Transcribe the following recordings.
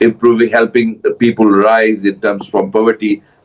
improving, helping people rise in terms from poverty,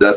10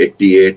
88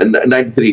93,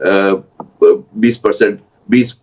20% 20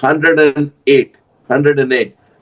108,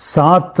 7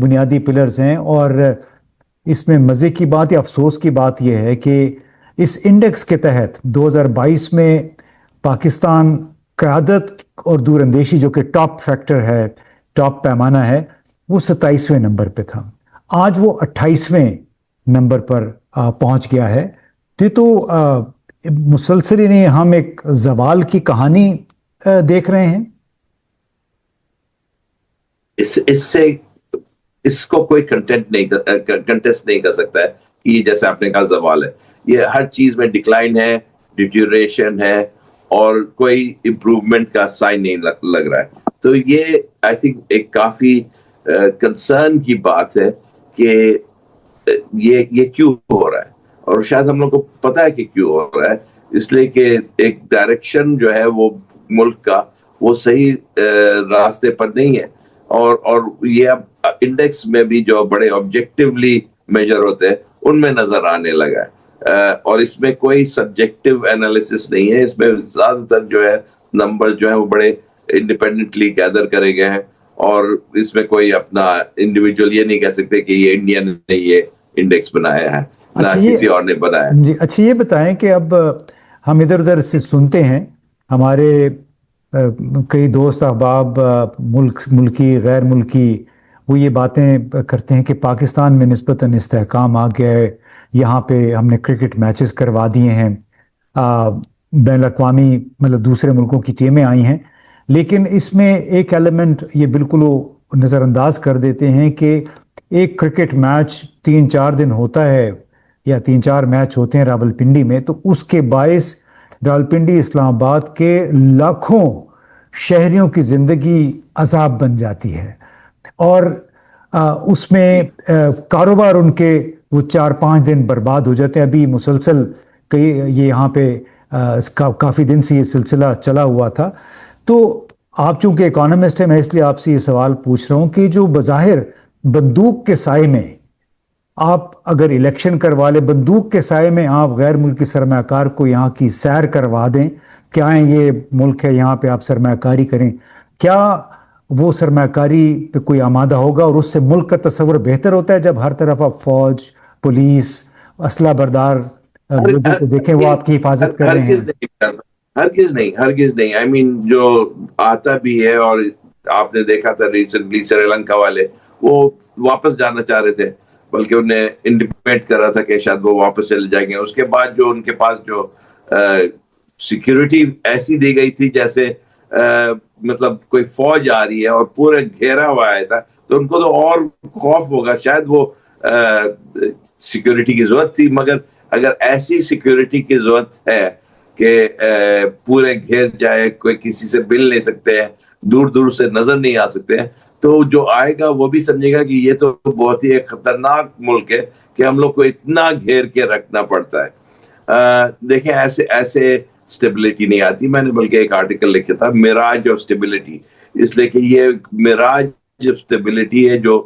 بنیادی pillars ہیں. اور اس میں مزے کی بات یا افسوس کی بات یہ ہے کہ اس انڈیکس کے تحت 2022 میں پاکستان قیادت اور دور اندیشی جو کہ ٹاپ فیکٹر ہے، ٹاپ پیمانہ ہے، وہ 27ویں نمبر پہ تھا. آج وہ 28ویں نمبر پر پہنچ گیا ہے. تو مسلسل نہیں، ہم ایک زوال کی کہانی دیکھ رہے ہیں. اس سے اس کو کوئی کنٹیسٹ نہیں کر سکتا ہے کہ جیسے آپ نے کہا زوال ہے. یہ ہر چیز میں ڈکلائن ہے، ڈیٹیوریشن ہے، اور کوئی امپروومنٹ کا سائن نہیں لگ رہا ہے. تو یہ آئی تھنک ایک کافی کنسرن کی بات ہے کہ یہ کیوں ہو رہا ہے. اور شاید ہم لوگ کو پتا ہے کہ کیوں ہو رہا ہے، اس لیے کہ ایک ڈائریکشن جو ہے وہ ملک کا وہ صحیح راستے پر نہیں ہے. اور یہ اب انڈیکس میں بھی جو بڑے آبجیکٹیولی میجر ہوتے ہیں ان میں نظر آنے لگا ہے. اور اس میں کوئی سبجیکٹیو انالیسس نہیں ہے. اس میں زیادہ تر جو ہے نمبر جو ہیں وہ بڑے انڈیپینڈنٹلی گیدر کرے گئے ہیں، اور اس میں کوئی اپنا انڈیویجول یہ نہیں کہہ سکتے کہ یہ انڈین نے یہ انڈیکس بنایا ہے، نہ کسی اور نے بنایا. جی اچھا، یہ بتائیں کہ اب ہم ادھر ادھر سے سنتے ہیں، ہمارے کئی دوست احباب ملکی غیر ملکی وہ یہ باتیں کرتے ہیں کہ پاکستان میں نسبتاً استحکام آ گیا ہے، یہاں پہ ہم نے کرکٹ میچز کروا دیے ہیں، بین الاقوامی مطلب دوسرے ملکوں کی ٹیمیں آئی ہیں. لیکن اس میں ایک ایلیمنٹ یہ بالکل وہ نظر انداز کر دیتے ہیں کہ ایک کرکٹ میچ 3-4 دن ہوتا ہے یا 3-4 میچ ہوتے ہیں راولپنڈی میں، تو اس کے باعث راولپنڈی اسلام آباد کے لاکھوں شہریوں کی زندگی عذاب بن جاتی ہے. اور اس میں کاروبار ان کے وہ 4-5 دن برباد ہو جاتے ہیں. ابھی مسلسل یہ یہاں پہ کافی دن سے یہ سلسلہ چلا ہوا تھا. تو آپ چونکہ اکانومسٹ ہیں، میں اس لیے آپ سے یہ سوال پوچھ رہا ہوں کہ جو بظاہر بندوق کے سائے میں آپ اگر الیکشن کروا لیں، بندوق کے سائے میں آپ غیر ملکی سرمایہ کار کو یہاں کی سیر کروا دیں کہ آئیں یہ ملک ہے یہاں پہ آپ سرمایہ کاری کریں، کیا وہ سرمایہ کاری پہ کوئی آمادہ ہوگا؟ اور اس سے ملک کا تصور بہتر ہوتا ہے جب ہر طرف آپ فوج، پولیس، اسلحہ بردار لوگوں کو دیکھیں وہ آپ کی حفاظت کر رہے ہیں. ہرگز نہیں. آئی مین جو آتا بھی ہے، اور آپ نے دیکھا تھا ریسنٹلی سری لنکا والے وہ واپس جانا چاہ رہے تھے، بلکہ انہیں انڈیپینڈ کر رہا تھا کہ شاید وہ واپس چلے جائیں گے. اس کے بعد جو ان کے پاس جو سیکیورٹی ایسی دی گئی تھی جیسے مطلب کوئی فوج آ رہی ہے اور پورے گھیرا ہوا آیا تھا، تو ان کو تو اور خوف ہوگا. شاید وہ سیکیورٹی کی ضرورت تھی، مگر اگر ایسی سیکیورٹی کی ضرورت ہے کہ پورے گھیر جائے، کوئی کسی سے مل نہیں سکتے ہیں، دور دور سے نظر نہیں آ سکتے ہیں، تو جو آئے گا وہ بھی سمجھے گا کہ یہ تو بہت ہی ایک خطرناک ملک ہے کہ ہم لوگ کو اتنا گھیر کے رکھنا پڑتا ہے. دیکھیں ایسے اسٹیبلٹی نہیں آتی. میں نے بلکہ ایک آرٹیکل لکھا تھا میراج آف اسٹیبلٹی، اس لیے کہ یہ میراج آف اسٹیبلٹی ہے جو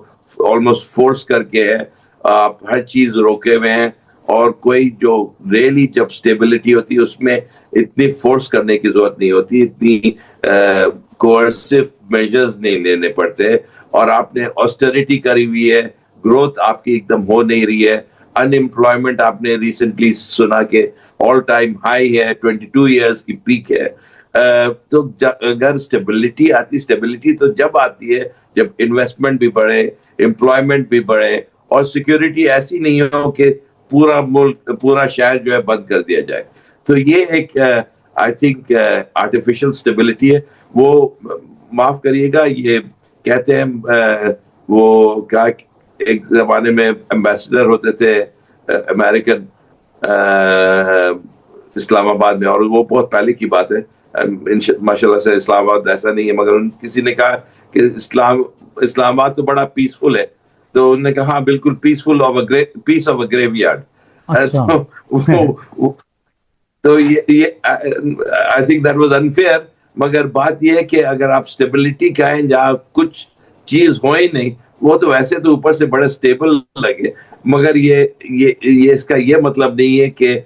آلموسٹ فورس کر کے ہے، آپ ہر چیز روکے ہوئے ہیں، اور کوئی جو ریلی جب اسٹیبلٹی ہوتی ہے اس میں اتنی فورس کرنے کی ضرورت نہیں ہوتی، اتنی کوئرسو میجرز نہیں لینے پڑتے. اور آپ نے آسٹریٹی کری ہوئی ہے، گروتھ آپ کی ایک دم ہو نہیں رہی ہے. ان امپلائمنٹ آپ نے ریسنٹلی سنا کہ آل ٹائم ہائی ہے، 22 ایئرز کی پیک ہے. تو اگر اسٹیبلٹی تو جب آتی ہے جب انویسٹمنٹ بھی بڑھے، امپلائمنٹ بھی بڑھے، اور سیکیورٹی ایسی نہیں ہو کہ پورا ملک، پورا شہر جو ہے بند کر دیا جائے. تو یہ ایک آئی تھنک آرٹیفیشل اسٹیبلٹی ہے. وہ معاف کریے گا، یہ کہتے ہیں وہ کیا ایک زمانے میں ایمبیسڈر ہوتے تھے امریکن اسلام آباد میں، اور وہ بہت پہلے کی بات ہے. ماشاء اللہ سے اسلام آباد ایسا نہیں ہے، مگر کسی نے کہا کہ اسلام آباد تو بڑا پیسفل ہے، تو انہوں نے کہا ہاں بالکل peaceful piece of a graveyard. تو یہ I think that was unfair. مگر بات یہ ہے کہ اگر آپ اسٹیبلٹی کہیں جہاں کچھ چیز ہو ہی نہیں، وہ تو ویسے تو اوپر سے بڑے اسٹیبل لگے، مگر یہ اس کا یہ مطلب نہیں ہے کہ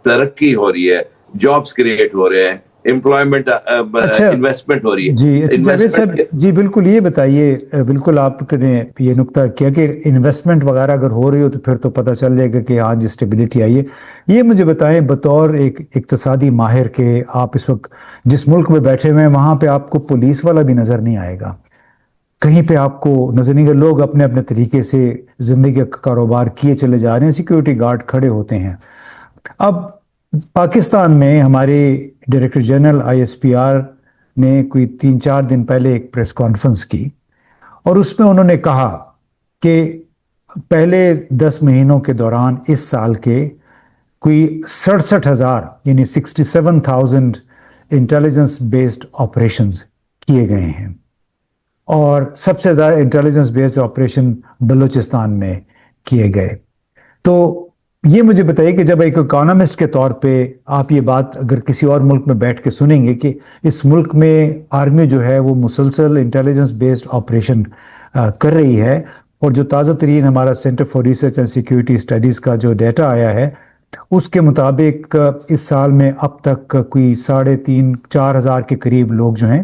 ترقی ہو رہی ہے، جابس کریٹ ہو رہے ہیں، امپلائمنٹ اچھا انویسٹمنٹ ہو رہی ہے. جی اچھا جاوید صاحب انویسٹمنٹ جی بالکل یہ بتائیے بالکل آپ نے یہ نقطہ کیا کہ انویسٹمنٹ وغیرہ اگر ہو رہی ہو تو پھر تو پتہ چل جائے گا کہ ہاں جی اسٹیبلٹی آئی ہے. یہ مجھے بتائیں بطور ایک اقتصادی ماہر کے آپ اس وقت جس ملک میں بیٹھے ہوئے ہیں وہاں پہ آپ کو پولیس والا بھی نظر نہیں آئے گا, کہیں پہ آپ کو نظر نہیں, کہ لوگ اپنے اپنے طریقے سے زندگی کا کاروبار کیے چلے جا رہے ہیں, سیکیورٹی گارڈ کھڑے ہوتے ہیں. اب پاکستان میں ہمارے director general I S P R نے کوئی 3-4 دن پہلے ایک پریس کانفرنس کی اور اس میں انہوں نے کہا کہ پہلے 10 مہینوں کے دوران اس سال کے کوئی 67,000 یعنی 67,000 انٹیلیجنس بیسڈ آپریشنز کیے گئے ہیں, اور سب سے زیادہ انٹیلیجنس بیسڈ آپریشن بلوچستان میں کیے گئے. تو یہ مجھے بتائیے کہ جب ایک اکانومسٹ کے طور پہ آپ یہ بات اگر کسی اور ملک میں بیٹھ کے سنیں گے کہ اس ملک میں آرمی جو ہے وہ مسلسل انٹیلیجنس بیسڈ آپریشن کر رہی ہے, اور جو تازہ ترین ہمارا centre for research and security studies کا جو ڈیٹا آیا ہے اس کے مطابق اس سال میں اب تک کوئی 3,500-4 ہزار کے قریب لوگ جو ہیں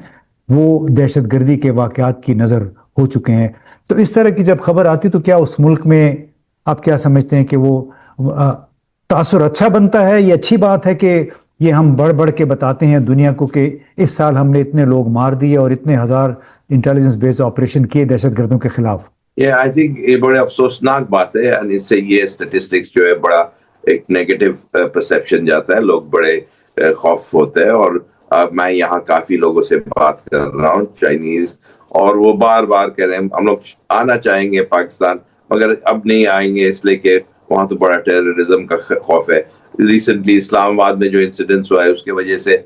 وہ دہشت گردی کے واقعات کی نظر ہو چکے ہیں. تو اس طرح کی جب خبر آتی تو کیا اس ملک میں آپ کیا سمجھتے ہیں کہ وہ تاثر اچھا بنتا ہے, یہ اچھی بات ہے کہ یہ ہم بڑھ بڑھ کے بتاتے ہیں دنیا کو کہ اس سال ہم نے اتنے لوگ مار دیے اور اتنے ہزار انٹیلیجنس بیسڈ آپریشن کیے دہشت گردوں کے خلاف؟ یہ آئی تھنک یہ بڑے افسوسناک بات ہے, اور اس سے یہ اسٹیٹسٹکس جو ہے بڑا ایک نیگیٹو پرسیپشن جاتا ہے, لوگ بڑے خوف ہوتے ہیں. اور میں یہاں کافی لوگوں سے بات کر رہا ہوں چائنیز, اور وہ بار بار کہہ رہے ہیں ہم لوگ آنا چاہیں گے پاکستان مگر اب نہیں آئیں گے اس لیے کہ وہاں تو بڑا ٹیررزم کا خوف ہے. ریسنٹلی اسلام آباد میں جو انسیڈنٹس ہوا ہے اس کی وجہ سے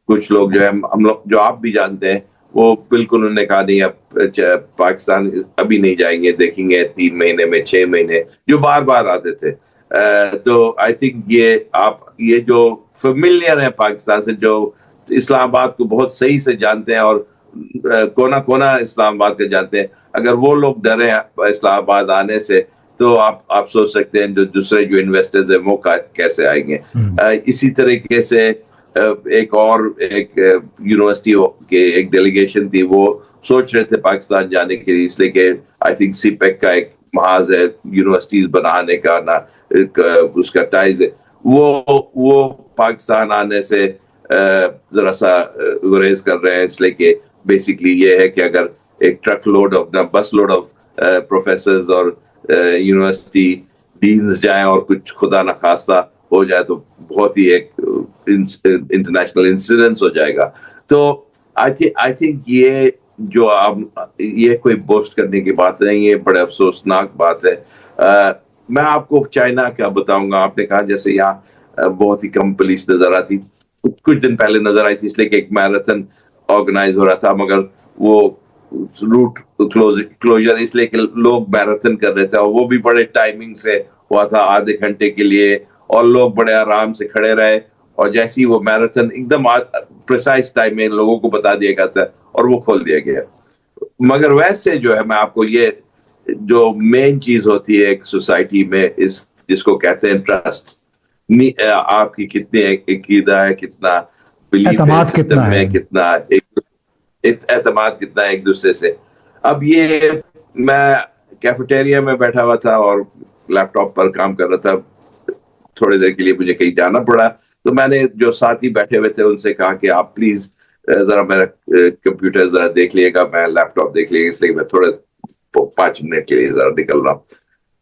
کچھ لوگ جو ہے ہم لوگ جو آپ بھی جانتے ہیں وہ بالکل انہوں نے کہا نہیں اب پاکستان ابھی نہیں جائیں گے, دیکھیں گے 3 مہینے میں 6 مہینے, جو بار بار آتے تھے. تو آئی تھنک یہ جو فیملیئر ہیں پاکستان سے, جو اسلام آباد کو بہت صحیح سے جانتے ہیں اور کونا کونا اسلام آباد کا جانتے ہیں, اگر وہ لوگ ڈرے اسلام آباد آنے سے تو آپ سوچ سکتے ہیں جو دوسرے جو انویسٹرز ہیں وہ کیسے آئیں گے. اسی طریقے سے ایک یونیورسٹی کے ایک ڈیلیگیشن تھی, وہ سوچ رہے تھے پاکستان جانے کے لیے, اس لیے کہ آئی تھنک سی پیک کا ایک محاذ ہے یونیورسٹیز بنانے کا نا, اس کا ٹائز ہے, وہ پاکستان آنے سے ذرا سا گریز کر رہے ہیں, اس لیے کہ بیسکلی یہ ہے کہ اگر ایک ٹرک لوڈ آف بس لوڈ آف پروفیسرز اور یونیورسٹی ڈینز جائیں اور کچھ خدا نخواستہ ہو جائے تو بہت ہی ایک انٹرنیشنل انسیڈنس ہو جائے گا. تو آئی تھنک یہ کوئی بوسٹ کرنے کی بات نہیں, یہ بڑے افسوسناک بات ہے. میں آپ کو چائنا کیا بتاؤں گا, آپ نے کہا جیسے یہاں بہت ہی کم پولیس نظر آتی, کچھ دن پہلے نظر آئی تھی اس لیے کہ ایک میراتھن آرگنائز ہو رہا تھا, مگر وہ روٹ کلوجر اس لیے کہ لوگ میراتھن کر رہے تھے اور وہ بھی بڑے ٹائمنگ سے ہوا تھا, آدھے گھنٹے کے لیے, اور لوگ بڑے آرام سے کھڑے رہے, اور جیسی وہ میراتھن ایک دم پریسائز ٹائم میں لوگوں کو بتا دیا گیا تھا اور وہ کھول دیا گیا. مگر ویسے جو ہے میں آپ کو یہ جو مین چیز ہوتی ہے ایک سوسائٹی میں جس کو کہتے ہیں ٹرسٹ, آپ کی کتنی عقیدہ ہے, کتنا بلیف ہے سسٹم میں, کتنا اعتماد کتنا ہے ایک دوسرے سے. اب یہ میں کیفیٹیریا میں بیٹھا ہوا تھا اور لیپ ٹاپ پر کام کر رہا تھا, تھوڑی دیر کے لیے مجھے کہیں جانا پڑا, تو میں نے جو ساتھی بیٹھے ہوئے تھے ان سے کہا کہ آپ پلیز ذرا میرا کمپیوٹر ذرا دیکھ لیے گا, میں لیپ ٹاپ دیکھ لیے گا, اس لیے میں تھوڑے 5 منٹ کے لیے ذرا نکل رہا ہوں.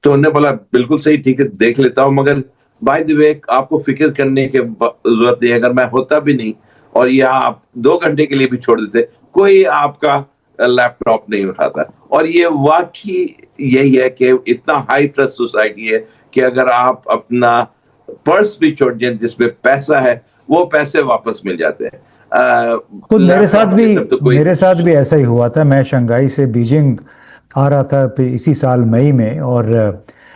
تو انہوں نے بولا بالکل صحیح, ٹھیک ہے دیکھ لیتا ہوں, مگر بائی دی وے آپ کو فکر کرنے کی ضرورت نہیں, اگر میں ہوتا بھی نہیں اور یہاں آپ 2 گھنٹے کے لیے بھی چھوڑ دیتے, کوئی آپ کا لیپ ٹاپ نہیں اٹھاتا. اور یہ واقعی یہی ہے کہ اتنا ہائی ٹرسٹ سوسائٹی ہے کہ اگر آپ اپنا پرس بھی چھوڑ دیں جس میں پیسہ ہے, وہ پیسے واپس مل جاتے ہیں. خود میرے ساتھ بھی ایسا ہی ہوا تھا. میں شنگھائی سے بیجنگ آ رہا تھا اسی سال مئی میں, اور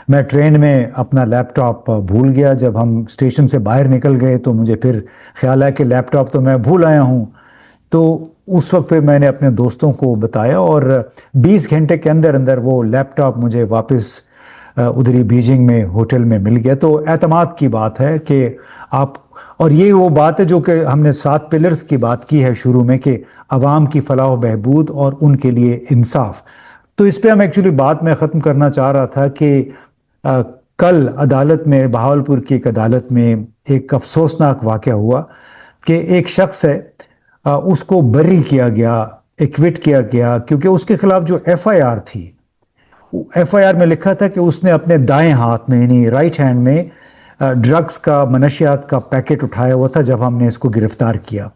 میں ٹرین میں اپنا لیپ ٹاپ بھول گیا. جب ہم اسٹیشن سے باہر نکل گئے تو مجھے پھر خیال آیا کہ لیپ ٹاپ تو میں بھول آیا ہوں. تو اس وقت پہ میں نے اپنے دوستوں کو بتایا اور 20 گھنٹے کے اندر اندر وہ لیپ ٹاپ مجھے واپس ادھری بیجنگ میں ہوٹل میں مل گیا. تو اعتماد کی بات ہے کہ آپ اور یہ وہ بات ہے جو کہ ہم نے 7 پلرز کی بات کی ہے شروع میں کہ عوام کی فلاح و بہبود اور ان کے لیے انصاف. تو اس پہ ہم ایکچولی بات میں ختم کرنا چاہ رہا تھا کہ کل عدالت میں، بہاولپور کی ایک عدالت میں ایک افسوسناک واقعہ ہوا کہ ایک شخص ہے، اس کو بری کیا گیا، ایکوٹ کیا گیا، کیونکہ اس کے خلاف جو ایف آئی آر تھی، ایف آئی آر میں لکھا تھا کہ اس نے اپنے دائیں ہاتھ میں یعنی رائٹ ہینڈ میں ڈرگز کا، منشیات کا پیکٹ اٹھایا ہوا تھا جب ہم نے اس کو گرفتار کیا.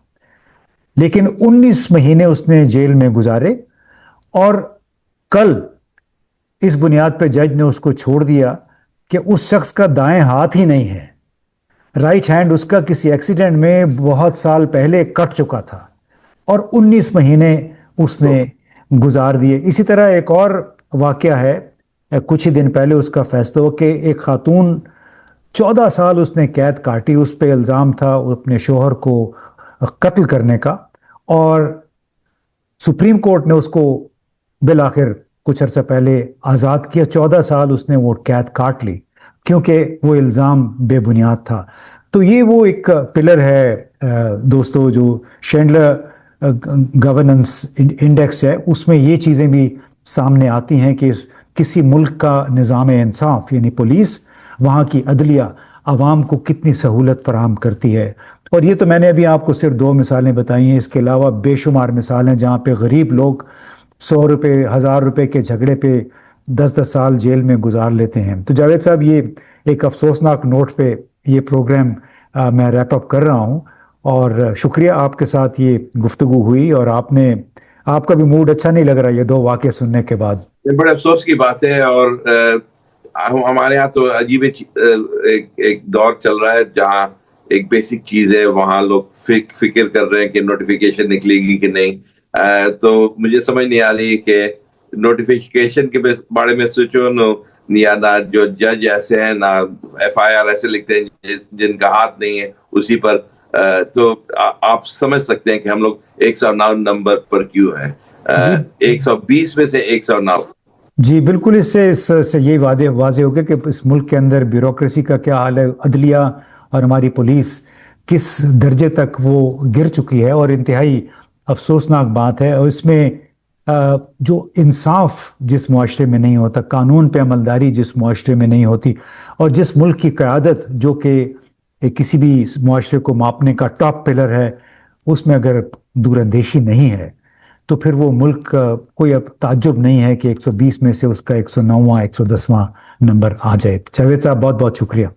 لیکن 19 مہینے اس نے جیل میں گزارے، اور کل اس بنیاد پہ جج نے اس کو چھوڑ دیا کہ اس شخص کا دائیں ہاتھ ہی نہیں ہے، رائٹ ہینڈ اس کا کسی ایکسیڈنٹ میں بہت سال پہلے کٹ چکا تھا، اور 19 مہینے اس نے گزار دیے. اسی طرح ایک اور واقعہ ہے، کچھ ہی دن پہلے اس کا فیصلہ ہو کہ ایک خاتون 14 سال اس نے قید کاٹی، اس پہ الزام تھا اپنے شوہر کو قتل کرنے کا، اور سپریم کورٹ نے اس کو بالآخر کچھ عرصہ پہلے آزاد کیا. 14 سال اس نے وہ قید کاٹ لی کیونکہ وہ الزام بے بنیاد تھا. تو یہ وہ ایک پلر ہے دوستو، جو شینڈلر گورننس انڈیکس ہے، اس میں یہ چیزیں بھی سامنے آتی ہیں کہ کسی ملک کا نظام انصاف یعنی پولیس، وہاں کی عدلیہ عوام کو کتنی سہولت فراہم کرتی ہے. اور یہ تو میں نے ابھی آپ کو صرف 2 مثالیں بتائی ہیں، اس کے علاوہ بے شمار مثالیں جہاں پہ غریب لوگ 100 روپے 1000 روپے کے جھگڑے پہ 10 سال جیل میں گزار لیتے ہیں. تو جاوید صاحب، یہ ایک افسوسناک نوٹ پہ یہ پروگرام میں ریپ اپ کر رہا ہوں، اور شکریہ آپ کے ساتھ یہ گفتگو ہوئی، اور آپ کا بھی موڈ اچھا نہیں لگ رہا یہ 2 واقعے سننے کے بعد؟ یہ بڑے افسوس کی بات ہے، اور ہمارے یہاں تو عجیب ایک دور چل رہا ہے جہاں ایک بیسک چیز ہے، وہاں لوگ فکر کر رہے ہیں کہ نوٹیفیکیشن نکلے گی کہ نہیں. تو مجھے سمجھ نہیں آ رہی کہ نوٹیفیکیشن کے بارے میں سوچو نہ جو جج ایسے ہیں، نہ ایف آئی آر ایسے لکھتے ہیں جن کا ہاتھ نہیں ہے اسی پر. تو آپ سمجھ سکتے ہیں کہ ہم لوگ 109 نمبر پر کیوں ہیں. 120 میں سے 109. جی بالکل، اس سے یہی واضح ہو گیا کہ اس ملک کے اندر بیوروکریسی کا کیا حال ہے، عدلیہ اور ہماری پولیس کس درجے تک وہ گر چکی ہے، اور انتہائی افسوسناک بات ہے. اور اس میں جو انصاف جس معاشرے میں نہیں ہوتا، قانون پہ عملداری جس معاشرے میں نہیں ہوتی، اور جس ملک کی قیادت جو کہ کسی بھی معاشرے کو ماپنے کا ٹاپ پلر ہے، اس میں اگر دور اندیشی نہیں ہے تو پھر وہ ملک کوئی اب تعجب نہیں ہے کہ 120 میں سے اس کا 109واں 110واں نمبر آ جائے. جاوید صاحب، بہت بہت شکریہ.